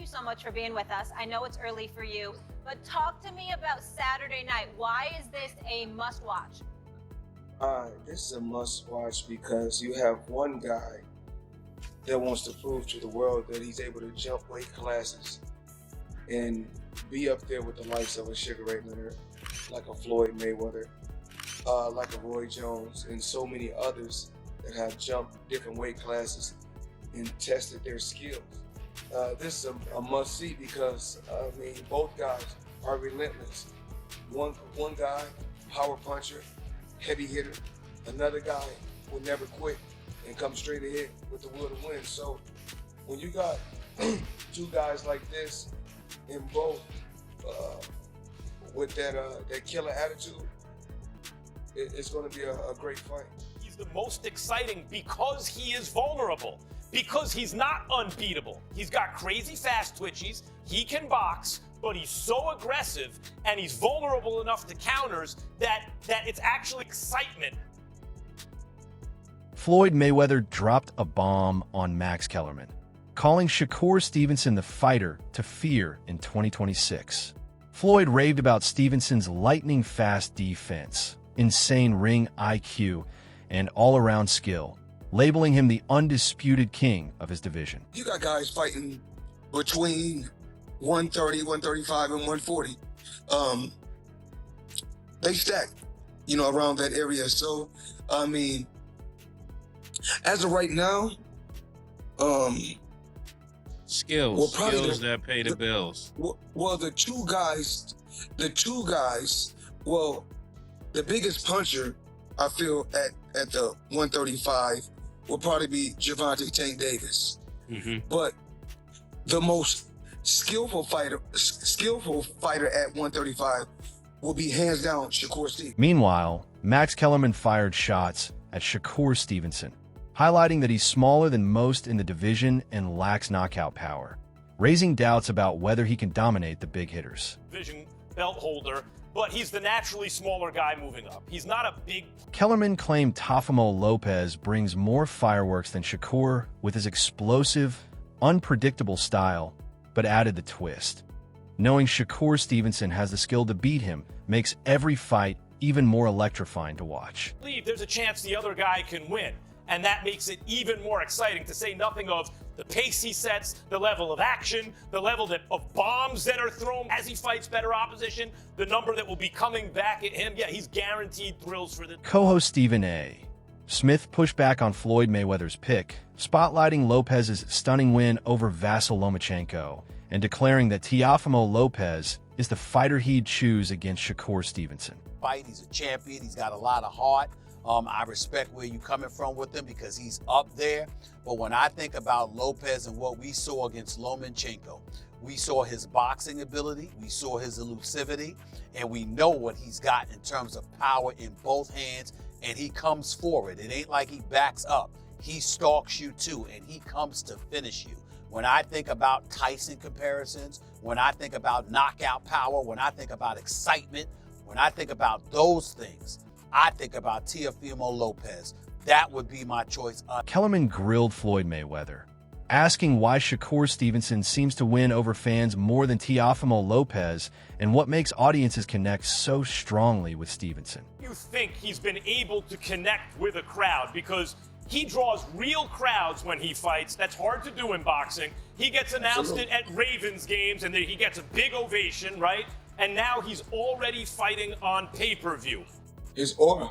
you so much for being with us. I know it's early for you, but talk to me about Saturday night. Why is this a must-watch? This is a must-watch because you have one guy that wants to prove to the world that he's able to jump weight classes and be up there with the likes of a Sugar Ray Leonard, like a Floyd Mayweather, like a Roy Jones, and so many others that have jumped different weight classes and tested their skills. This is a must-see because, both guys are relentless. One guy, power puncher, heavy hitter. Another guy will never quit and come straight ahead with the will to win. So when you got two guys like this in both with that killer attitude, it's going to be a great fight. He's the most exciting because he is vulnerable, because he's not unbeatable. He's got crazy fast twitchies, he can box, but he's so aggressive and he's vulnerable enough to counters that it's actually excitement. Floyd Mayweather dropped a bomb on Max Kellerman, calling Shakur Stevenson the fighter to fear in 2026. Floyd raved about Stevenson's lightning-fast defense, insane ring IQ, and all-around skill, labeling him the undisputed king of his division. You got guys fighting between 130, 135, and 140. They stack, around that area. So, as of right now, skills that pay the bills. Well, the two guys, the biggest puncher, I feel, at the 135 will probably be Gervonta Tank Davis. Mm-hmm. But the most skillful fighter at 135 will be hands down Shakur Stevenson. Meanwhile, Max Kellerman fired shots at Shakur Stevenson, highlighting that he's smaller than most in the division and lacks knockout power, raising doubts about whether he can dominate the big hitters. Division belt holder, but he's the naturally smaller guy moving up. He's not a big... Kellerman claimed Teofimo Lopez brings more fireworks than Shakur with his explosive, unpredictable style, but added the twist. Knowing Shakur Stevenson has the skill to beat him makes every fight even more electrifying to watch. I believe there's a chance the other guy can win, and that makes it even more exciting, to say nothing of the pace he sets, the level of action, the level of bombs that are thrown as he fights better opposition, the number that will be coming back at him. Yeah, he's guaranteed thrills for the... Co-host Stephen A. Smith pushed back on Floyd Mayweather's pick, spotlighting Lopez's stunning win over Vasyl Lomachenko and declaring that Teofimo Lopez is the fighter he'd choose against Shakur Stevenson. He's a champion. He's got a lot of heart. I respect where you're coming from with him because he's up there. But when I think about Lopez and what we saw against Lomachenko, we saw his boxing ability, we saw his elusivity, and we know what he's got in terms of power in both hands, and he comes forward. It ain't like he backs up. He stalks you too, and he comes to finish you. When I think about Tyson comparisons, when I think about knockout power, when I think about excitement, when I think about those things, I think about Teofimo Lopez. That would be my choice. Kellerman grilled Floyd Mayweather, asking why Shakur Stevenson seems to win over fans more than Teofimo Lopez and what makes audiences connect so strongly with Stevenson. You think he's been able to connect with a crowd because he draws real crowds when he fights. That's hard to do in boxing. He gets announced at Ravens games and he gets a big ovation, right? And now he's already fighting on pay-per-view. His aura,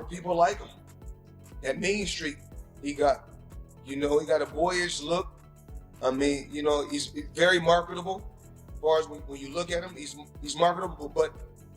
people like him. At Main Street, he got a boyish look. He's very marketable. As far as when you look at him, he's marketable, but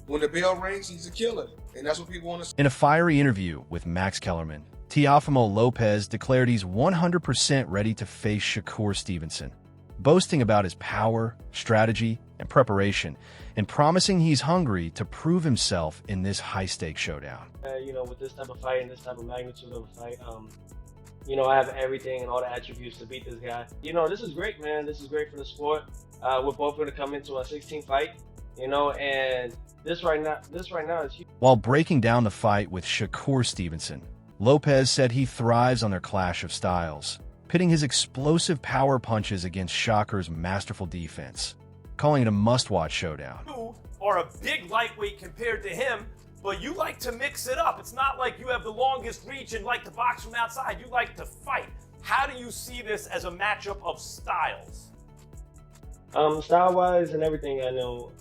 when the bell rings, he's a killer. And that's what people want to see. In a fiery interview with Max Kellerman, Teofimo Lopez declared he's 100% ready to face Shakur Stevenson, boasting about his power, strategy, and preparation, and promising he's hungry to prove himself in this high-stakes showdown. With this type of fight and this type of magnitude of a fight, I have everything and all the attributes to beat this guy. This is great, man. This is great for the sport. We're both going to come into a 16th fight, and this right now is huge. While breaking down the fight with Shakur Stevenson, Lopez said he thrives on their clash of styles, pitting his explosive power punches against Shakur's masterful defense, calling it a must-watch showdown. You are a big lightweight compared to him, but you like to mix it up. It's not like you have the longest reach and like to box from outside. You like to fight. How do you see this as a matchup of styles? Style-wise and everything, I know,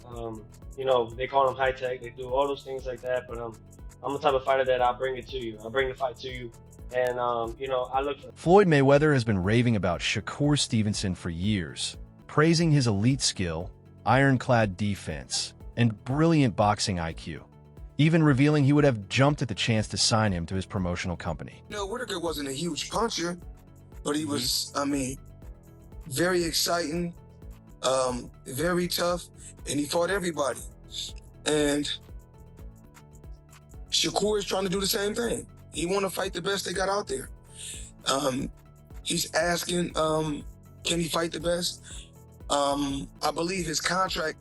they call them high tech. They do all those things like that, but I'm the type of fighter that I'll bring it to you. I'll bring the fight to you. And, I look for... Floyd Mayweather has been raving about Shakur Stevenson for years, praising his elite skill, ironclad defense, and brilliant boxing IQ, even revealing he would have jumped at the chance to sign him to his promotional company. Whitaker wasn't a huge puncher, but he was, very exciting, very tough, and he fought everybody. And Shakur is trying to do the same thing. He want to fight the best they got out there. He's asking, can he fight the best? I believe his contract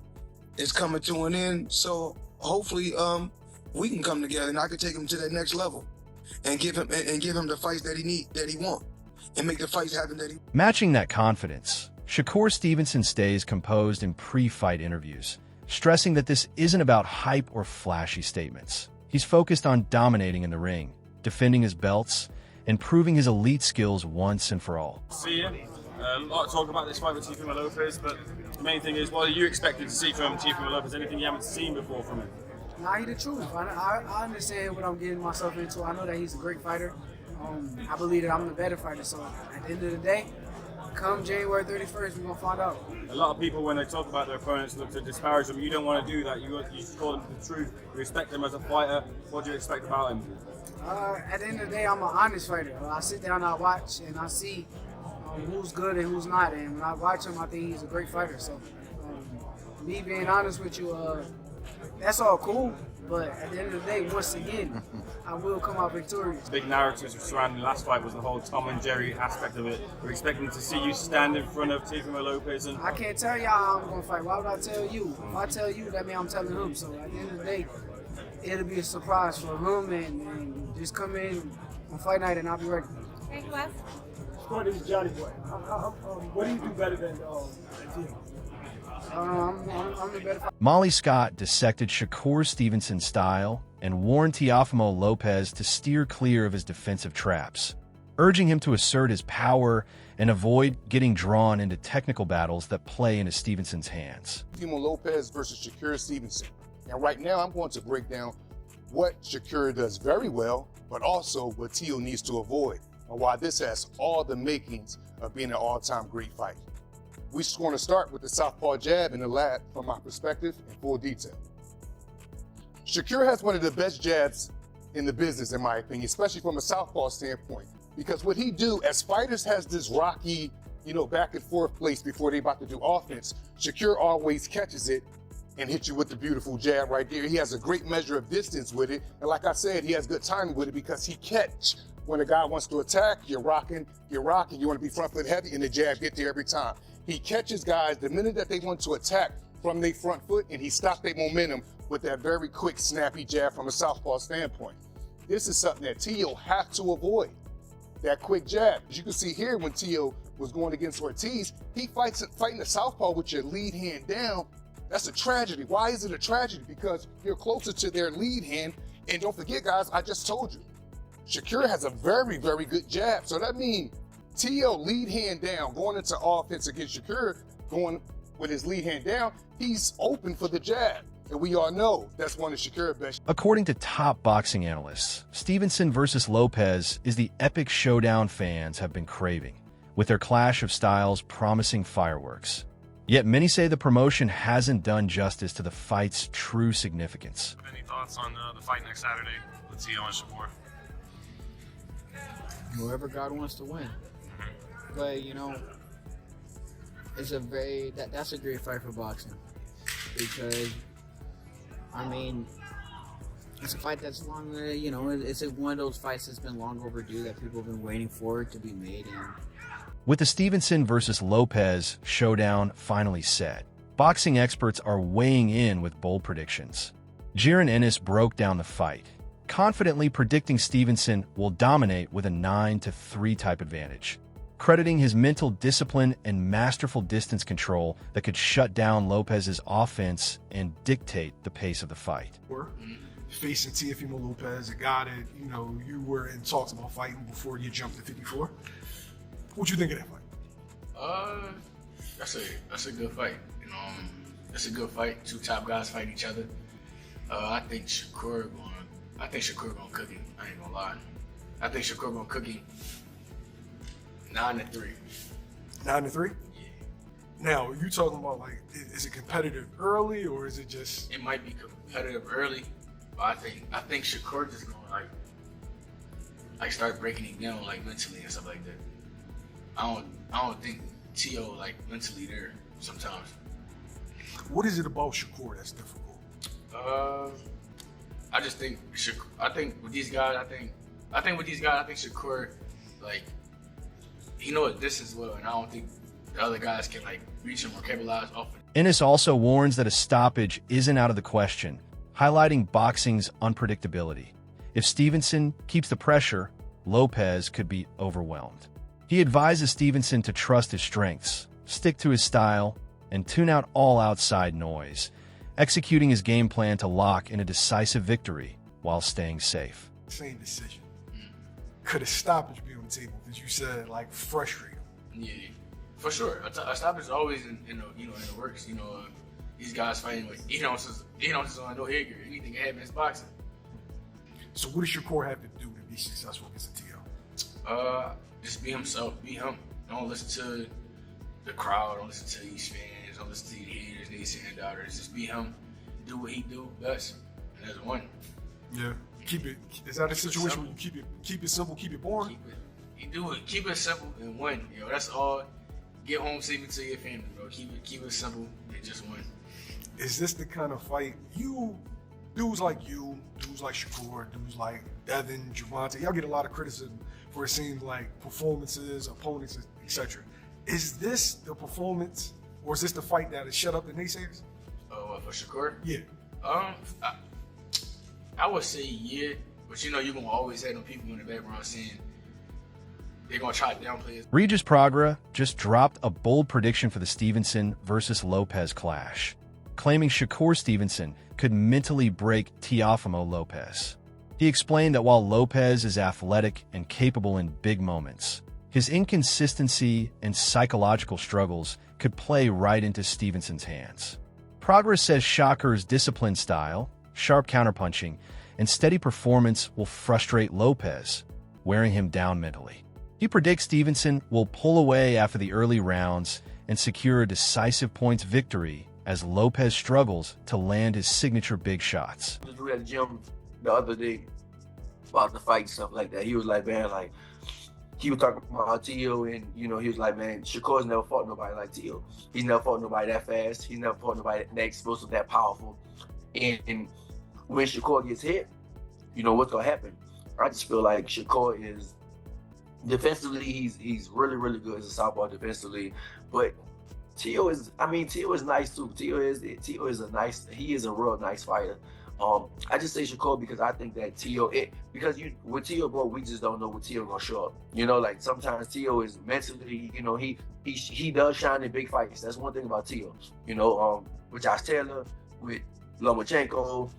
is coming to an end, so hopefully we can come together and I can take him to that next level and give him the fights that he want, and make the fights happen that he. Matching that confidence, Shakur Stevenson stays composed in pre-fight interviews, stressing that this isn't about hype or flashy statements. He's focused on dominating in the ring, defending his belts, and proving his elite skills once and for all. See you. A lot of talk about this fight with Teofimo Lopez, but the main thing is, what are you expecting to see from Teofimo Lopez? Anything you haven't seen before from him? Nah, he the truth. I understand what I'm getting myself into. I know that he's a great fighter. I believe that I'm the better fighter. So at the end of the day, come January 31st, we're going to find out. A lot of people, when they talk about their opponents, look to disparage them. You don't want to do that. You call them the truth. You respect him as a fighter. What do you expect about him? At the end of the day, I'm an honest fighter. I sit down, I watch, and I see who's good and who's not. And when I watch him, I think he's a great fighter. So me being honest with you, that's all cool. But at the end of the day, once again, I will come out victorious. Big narratives surrounding the last fight was the whole Tom and Jerry aspect of it. We're expecting to see you stand in front of Teofimo Lopez. And I can't tell y'all how I'm going to fight. Why would I tell you? If I tell you, that means I'm telling him. So at the end of the day, it'll be a surprise for him, and just come in on fight night and I'll be ready. Okay, who else? Floyd is Johnny Boy. What do you do better than Teofimo? I'm the better fighter. Molly Scott dissected Shakur Stevenson's style and warned Teofimo Lopez to steer clear of his defensive traps, urging him to assert his power and avoid getting drawn into technical battles that play into Stevenson's hands. Teofimo Lopez versus Shakur Stevenson. And right now I'm going to break down what Shakur does very well, but also what Teo needs to avoid, and why this has all the makings of being an all-time great fight. We're just going to start with the southpaw jab in the lab from my perspective in full detail. Shakur has one of the best jabs in the business, in my opinion, especially from a southpaw standpoint, because what he do as fighters has this rocky, back and forth place before they about to do offense. Shakur always catches it and hits you with the beautiful jab right there. He has a great measure of distance with it. And like I said, he has good timing with it because he catch when a guy wants to attack, you're rocking, you want to be front foot heavy, and the jab get there every time. He catches guys the minute that they want to attack from their front foot, and he stops their momentum with that very quick, snappy jab from a southpaw standpoint. This is something that Teo have to avoid, that quick jab. As you can see here, when Teo was going against Ortiz, he fighting the southpaw with your lead hand down. That's a tragedy. Why is it a tragedy? Because you're closer to their lead hand, and don't forget, guys, I just told you, Shakur has a very, very good jab. So that means Teo lead hand down, going into offense against Shakur, going with his lead hand down, he's open for the jab. And we all know that's one of Shakur's best. According to top boxing analysts, Stevenson versus Lopez is the epic showdown fans have been craving, with their clash of styles promising fireworks. Yet many say the promotion hasn't done justice to the fight's true significance. Any thoughts on the fight next Saturday with Teo and Shakur? Whoever God wants to win. But it's that's a great fight for boxing, because it's a fight that's long. It's one of those fights that's been long overdue, that people have been waiting for it to be made. With the Stevenson versus Lopez showdown finally set, boxing experts are weighing in with bold predictions. Jiren Ennis broke down the fight, confidently predicting Stevenson will dominate with a 9-3 type advantage, crediting his mental discipline and masterful distance control that could shut down Lopez's offense and dictate the pace of the fight. Facing Teofimo Lopez, a guy that, you were in talks about fighting before you jumped to 54. What you think of that fight? That's a good fight. It's a good fight. Two top guys fight each other. I think Shakur gonna cook him. I ain't gonna lie. I think Shakur gonna cook him 9-3. 9-3? Yeah. Now, are you talking about is it competitive early or is it just? It might be competitive early, but I think Shakur just gonna start breaking him down mentally and stuff like that. I don't think Tio mentally there sometimes. What is it about Shakur that's difficult? I just think with these guys, I think Shakur he knows this as well, and I don't think the other guys can reach him or capitalize off it. Ennis also warns that a stoppage isn't out of the question, highlighting boxing's unpredictability. If Stevenson keeps the pressure, Lopez could be overwhelmed. He advises Stevenson to trust his strengths, stick to his style, and tune out all outside noise, executing his game plan to lock in a decisive victory while staying safe. Same decision. Could a stoppage be on the table? Because you said frustrate him. Yeah, for sure. A stoppage is always in the works. These guys fighting no hair, anything can happen in boxing. So what does Shakur have to do to be successful against the TO? Just be himself. Be him. Don't listen to the crowd. Don't listen to these fans. Don't listen to the haters, these doubters. Just be him. Do what he do best, and that's one. Yeah. Is that a situation where you keep it simple, keep it boring? Keep it simple and win. That's all. Get home safely to your family, bro. Keep it simple and just win. Is this the kind of fight dudes like Shakur, dudes like Devin, Javante, y'all get a lot of criticism for it seems like performances, opponents, etc. Is this the performance, or is this the fight that has shut up the naysayers? For Shakur? Yeah. I would say yeah, but you're gonna always have them people in the background saying they're gonna try to downplay it. Regis Prograis just dropped a bold prediction for the Stevenson versus Lopez clash, claiming Shakur Stevenson could mentally break Teofimo Lopez. He explained that while Lopez is athletic and capable in big moments, his inconsistency and psychological struggles could play right into Stevenson's hands. Prograis says Shakur's disciplined style, sharp counterpunching, and steady performance will frustrate Lopez, wearing him down mentally. He predicts Stevenson will pull away after the early rounds and secure a decisive points victory as Lopez struggles to land his signature big shots. We were at the gym the other day about the fight and stuff like that. He was like, man, he was talking about Tio, and he was like, man, Shakur's never fought nobody like Tio. He's never fought nobody that fast. He's never fought nobody that explosive, that powerful. And when Shakur gets hit, what's gonna happen? I just feel like Shakur is defensively, he's really, really good as a southpaw defensively, but Tio is nice too. Tio is a real nice fighter. I just say Shakur because I think that with Tio, bro, we just don't know what Tio gonna show up. Sometimes Tio is mentally, he does shine in big fights. That's one thing about Tio. With Josh Taylor, with Lomachenko,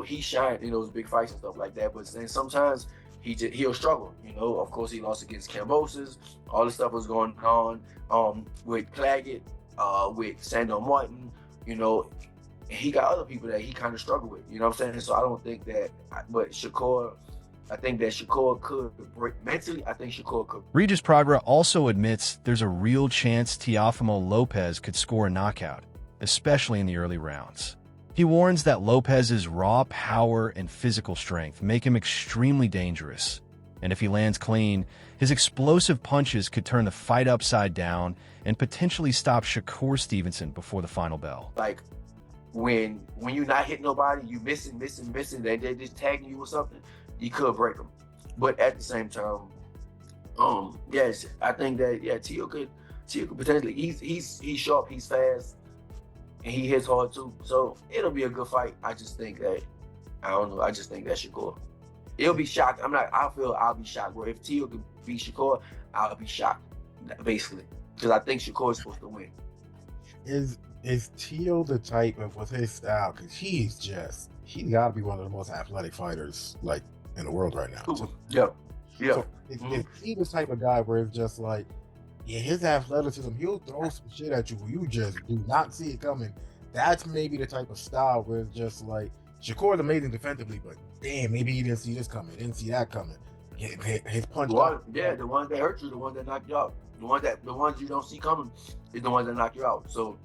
he shined in those big fights and stuff like that. But then sometimes he'll struggle. Of course, he lost against Cambosis. All this stuff was going on with Claggett, with Sando Martin. He got other people that he kind of struggled with. You know what I'm saying? So I don't think that. But Shakur, I think that Shakur could break mentally. I think Shakur could. Regis Prograis also admits there's a real chance Teofimo Lopez could score a knockout, especially in the early rounds. He warns that Lopez's raw power and physical strength make him extremely dangerous, and if he lands clean, his explosive punches could turn the fight upside down and potentially stop Shakur Stevenson before the final bell. When you're not hitting nobody, you missing, and they're just tagging you or something, you could break them. But at the same time, yes, I think that Tio could potentially. He's sharp, he's fast, and he hits hard too. So it'll be a good fight. I just think that I just think that Shakur. It'll be shocked. I feel I'll be shocked. Bro, if Tio could beat Shakur, I'll be shocked. basically, because I think Shakur is supposed to win. Is Teo the type of, with his style? Because he's got to be one of the most athletic fighters like in the world right now. Yeah. So is he the type of guy where it's just like, yeah, his athleticism, he'll throw some shit at you where you just do not see it coming. That's maybe the type of style where it's just like, Shakur's amazing defensively, but damn, maybe he didn't see this coming, didn't see that coming. His punch. The ones that hurt you, the ones that knock you out. The ones you don't see coming is the ones that knock you out. So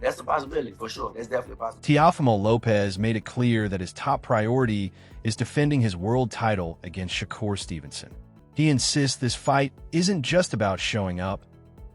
that's a possibility for sure. That's definitely a possibility. Teofimo Lopez made it clear that his top priority is defending his world title against Shakur Stevenson. He insists this fight isn't just about showing up,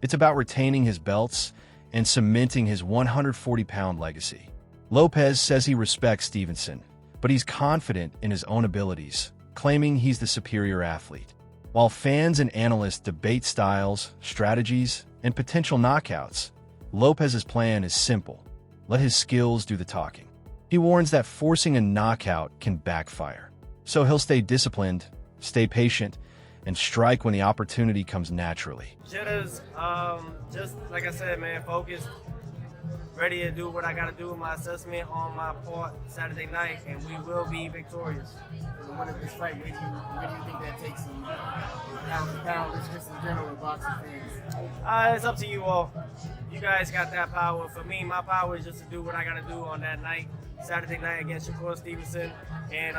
it's about retaining his belts and cementing his 140-pound legacy. Lopez says he respects Stevenson, but he's confident in his own abilities, claiming he's the superior athlete. While fans and analysts debate styles, strategies, and potential knockouts, Lopez's plan is simple: let his skills do the talking. He warns that forcing a knockout can backfire, so he'll stay disciplined, stay patient, and strike when the opportunity comes naturally. Jitters, just like I said, man, focused, ready to do what I got to do in my assessment on my part Saturday night, and we will be victorious. So what if this fight, where do you think that takes him? Pound for pound, it's just in general with boxing fans. It's up to you all. You guys got that power. For me, my power is just to do what I got to do on that night, Saturday night against Shakur Stevenson, and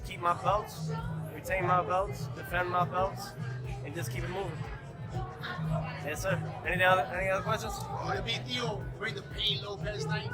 keep my belts, retain my belts, defend my belts, and just keep it moving. Yes, sir. Any other questions? Would it be Theo bring the pain Lopez night?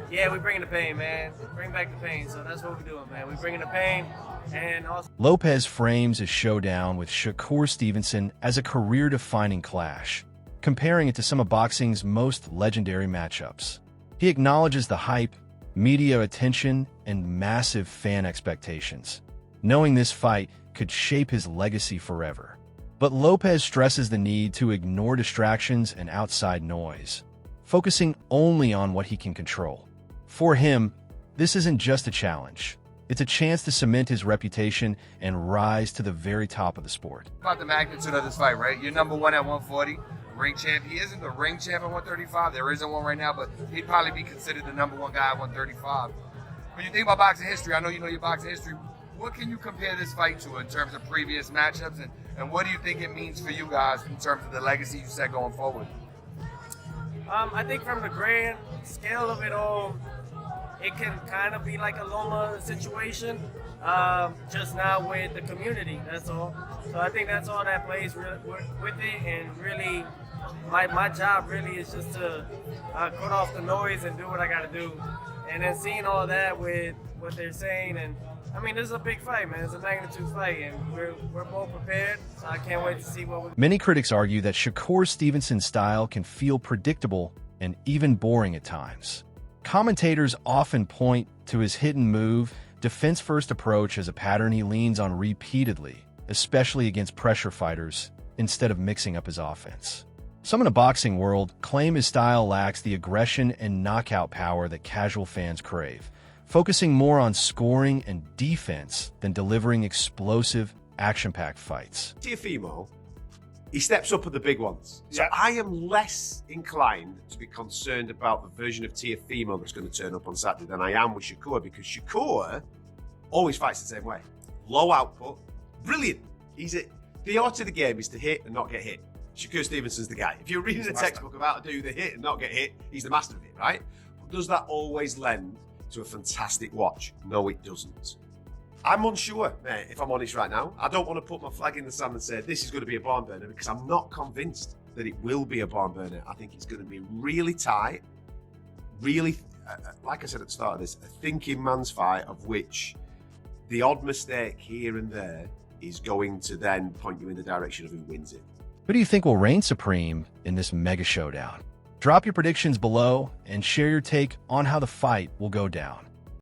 Yeah, we're bringing the pain, man. Bring back the pain. So that's what we're doing, man. We're bringing the pain, and also Lopez frames his showdown with Shakur Stevenson as a career-defining clash, comparing it to some of boxing's most legendary matchups. He acknowledges the hype, media attention, and massive fan expectations, knowing this fight could shape his legacy forever. But Lopez stresses the need to ignore distractions and outside noise, focusing only on what he can control. For him, this isn't just a challenge. It's a chance to cement his reputation and rise to the very top of the sport. About the magnitude of this fight, right? You're number one at 140, ring champ. He isn't the ring champ at 135. There isn't one right now, but he'd probably be considered the number one guy at 135. When you think about boxing history, I know you know your boxing history. What can you compare this fight to in terms of previous matchups, and what do you think it means for you guys in terms of the legacy you set going forward? I think from the grand scale of it all, it can kind of be like a Loma situation, just now with the community, that's all. So I think that's all that plays with it, and really, my job really is just to cut off the noise and do what I got to do. And then seeing all that with what they're saying, and I mean, this is a big fight, man. It's a magnitude fight, and we're both prepared, so I can't wait to see what we... Many critics argue that Shakur Stevenson's style can feel predictable and even boring at times. Commentators often point to his hit-and-move, defense-first approach as a pattern he leans on repeatedly, especially against pressure fighters, instead of mixing up his offense. Some in the boxing world claim his style lacks the aggression and knockout power that casual fans crave, focusing more on scoring and defense than delivering explosive, action-packed fights. Teofimo, he steps up at the big ones. So I am less inclined to be concerned about the version of Teofimo that's going to turn up on Saturday than I am with Shakur, because Shakur always fights the same way. Low output, brilliant. The art of the game is to hit and not get hit. Shakur Stevenson's the guy. If you're reading a textbook about how to do the hit and not get hit, he's the master of it, right? But does that always lend to a fantastic watch? No, it doesn't. I'm unsure, mate, if I'm honest right now. I don't want to put my flag in the sand and say this is going to be a barn burner, because I'm not convinced that it will be a barn burner. I think it's going to be really tight, really, like I said at the start of this, a thinking man's fight, of which the odd mistake here and there is going to then point you in the direction of who wins it. Who do you think will reign supreme in this mega showdown? Drop your predictions below and share your take on how the fight will go down.